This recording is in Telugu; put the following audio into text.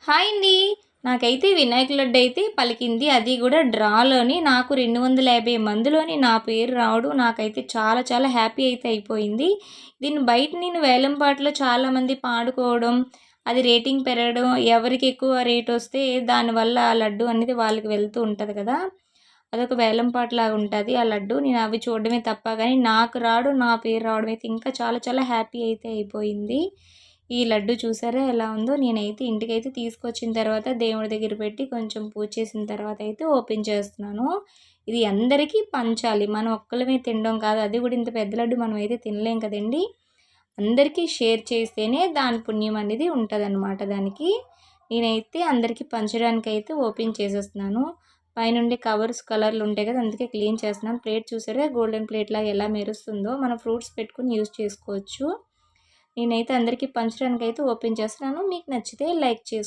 హాయ్ అండి. నాకైతే వినాయక లడ్డు అయితే పలికింది. అది కూడా డ్రాలోని నాకు 250 మందిలోని నా పేరు రావడం నాకైతే చాలా చాలా హ్యాపీ అయితే అయిపోయింది. దీన్ని బయట నేను వేలం పాటలో చాలామంది పాడుకోవడం, అది రేటింగ్ పెరగడం, ఎవరికి ఎక్కువ రేట్ వస్తే దానివల్ల ఆ లడ్డు అనేది వాళ్ళకి వెళ్తూ ఉంటుంది కదా! అదొక వేలం పాటలాగా ఉంటుంది ఆ లడ్డు. నేను అవి చూడడమే తప్ప గానీ నాకు రావడం, నా పేరు రావడం అయితే ఇంకా చాలా చాలా హ్యాపీ అయితే అయిపోయింది. ఈ లడ్డు చూసారా ఎలా ఉందో? నేనైతే ఇంటికైతే తీసుకొచ్చిన తర్వాత దేవుడి దగ్గర పెట్టి కొంచెం పూజ చేసిన తర్వాత అయితే ఓపెన్ చేస్తున్నాను. ఇది అందరికీ పంచాలి. మనం ఒక్కళ్ళమే తినడం కాదు. అది కూడా ఇంత పెద్ద లడ్డు మనమైతే తినలేం కదండీ! అందరికీ షేర్ చేస్తేనే దాని పుణ్యం అనేది ఉంటదనమాట దానికి. నేనైతే అందరికీ పంచడానికైతే ఓపెన్ చేసేస్తున్నాను. పైనుండి కవర్స్ కలర్లు ఉంటాయి కదా! అందుకే క్లీన్ చేస్తున్నాను. ప్లేట్ చూసారా గోల్డెన్ ప్లేట్‌లాగా ఎలా మెరుస్తుందో! మనం ఫ్రూట్స్ పెట్టుకొని యూజ్ చేసుకోవచ్చు. నేనైతే అందరికీ పంచడానికైతే ఓపెన్ చేస్తున్నాను. మీకు నచ్చితే లైక్ చేసుకోండి.